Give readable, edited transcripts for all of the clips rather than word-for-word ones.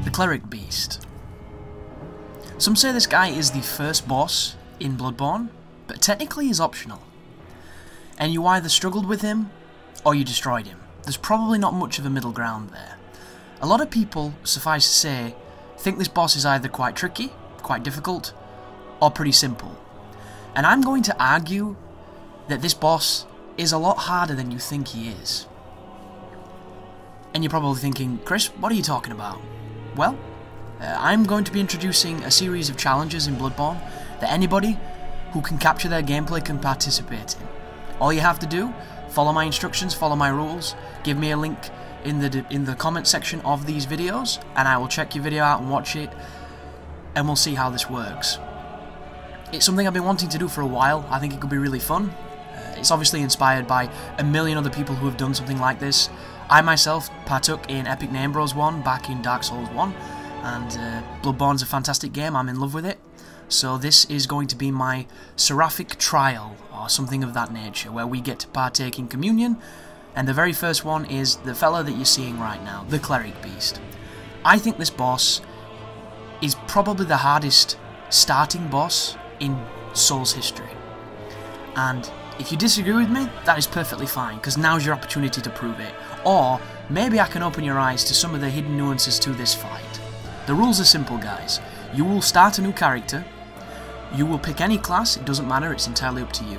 The Cleric Beast. Some say this guy is the first boss in Bloodborne, but technically he's optional. And you either struggled with him, or you destroyed him. There's probably not much of a middle ground there. A lot of people, suffice to say, think this boss is either quite tricky, quite difficult, or pretty simple. And I'm going to argue that this boss is a lot harder than you think he is. And you're probably thinking, Chris, what are you talking about? Well, I'm going to be introducing a series of challenges in Bloodborne that anybody who can capture their gameplay can participate in. All you have to do, follow my instructions, follow my rules, give me a link in the comment section of these videos, and I will check your video out and watch it, and we'll see how this works. It's something I've been wanting to do for a while. I think it could be really fun. It's obviously inspired by a million other people who have done something like this. I myself partook in Epic Name Bros 1 back in Dark Souls 1, and Bloodborne's a fantastic game. I'm in love with it. So this is going to be my Seraphic trial, or something of that nature, where we get to partake in communion, and the very first one is the fella that you're seeing right now, the Cleric Beast. I think this boss is probably the hardest starting boss in Souls history. And if you disagree with me, that is perfectly fine, because now's your opportunity to prove it. Or maybe I can open your eyes to some of the hidden nuances to this fight. The rules are simple, guys. You will start a new character. You will pick any class, it doesn't matter, it's entirely up to you.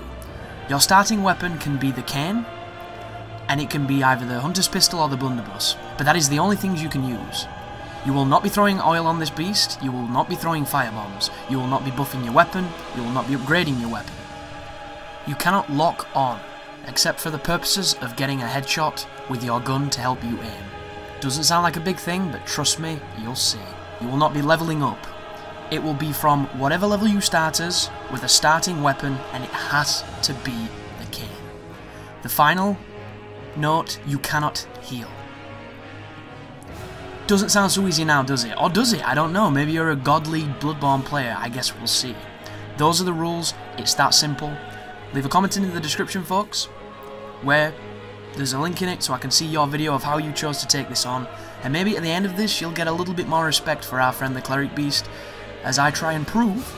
Your starting weapon can be the cane, and it can be either the Hunter's Pistol or the Blunderbuss, but that is the only things you can use. You will not be throwing oil on this beast, you will not be throwing firebombs, you will not be buffing your weapon, you will not be upgrading your weapon. You cannot lock on, except for the purposes of getting a headshot with your gun to help you aim. Doesn't sound like a big thing, but trust me, you'll see. You will not be leveling up. It will be from whatever level you start as, with a starting weapon, and it has to be the cane. The final note, you cannot heal. Doesn't sound so easy now, does it? Or does it? I don't know. Maybe you're a godly Bloodborne player. I guess we'll see. Those are the rules. It's that simple. Leave a comment in the description, folks, where there's a link in it so I can see your video of how you chose to take this on. And maybe at the end of this, you'll get a little bit more respect for our friend the Cleric Beast, as I try and prove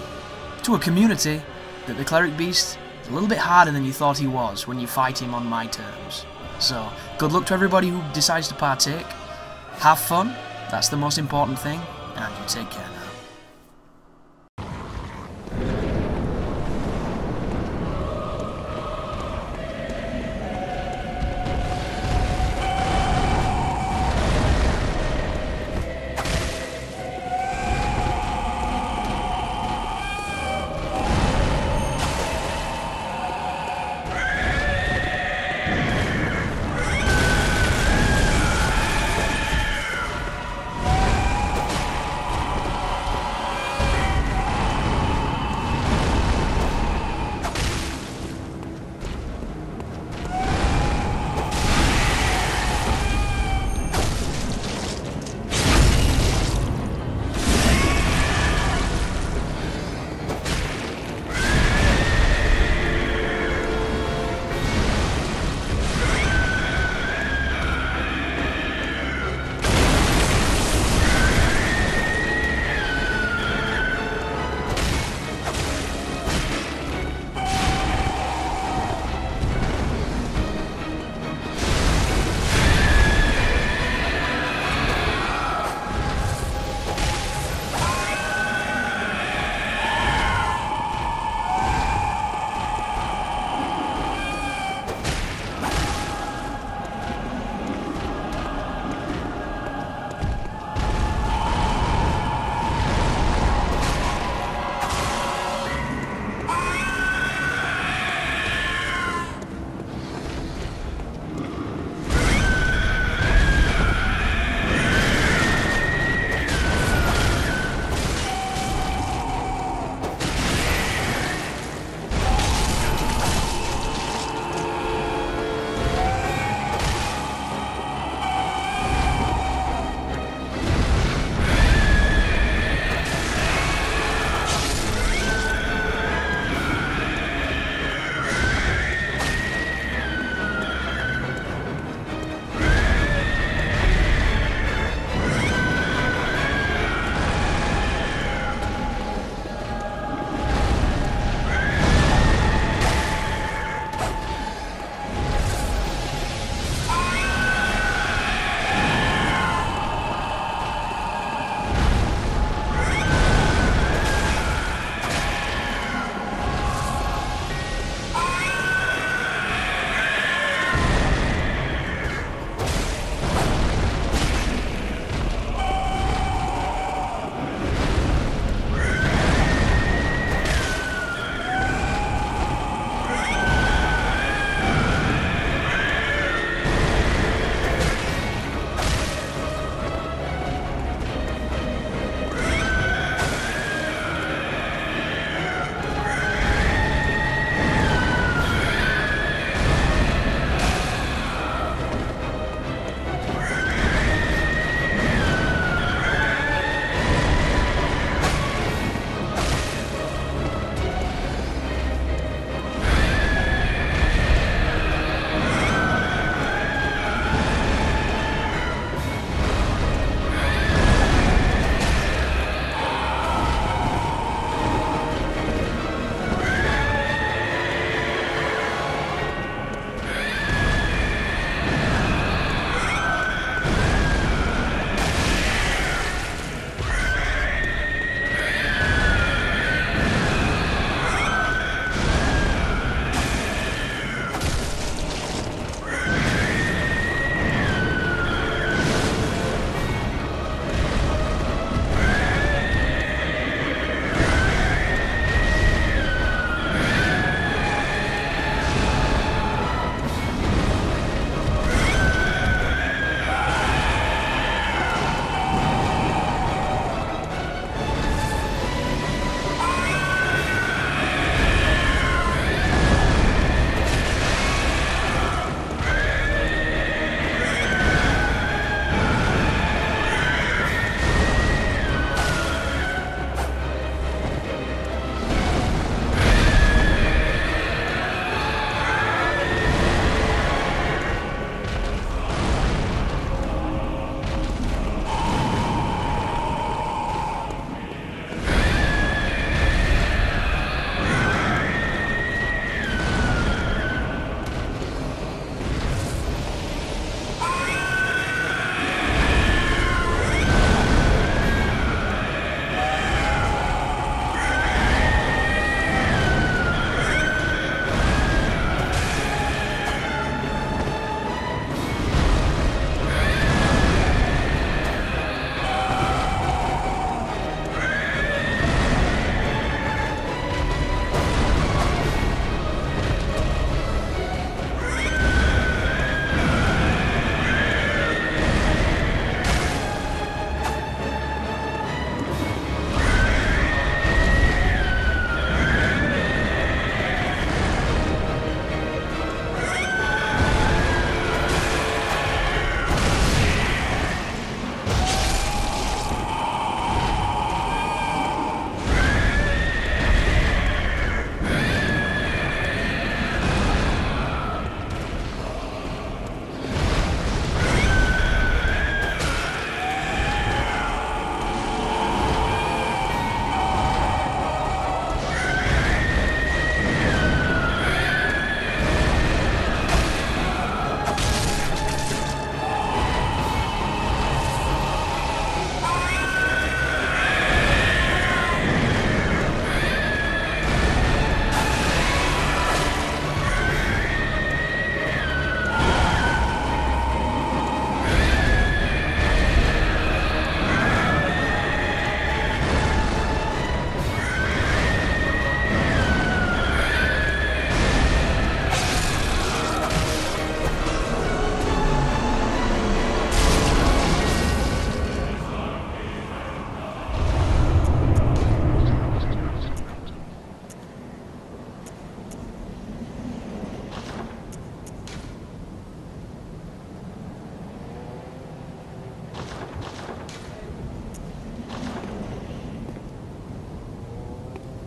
to a community that the Cleric Beast is a little bit harder than you thought he was when you fight him on my terms. So, good luck to everybody who decides to partake. Have fun, that's the most important thing, and you take care now.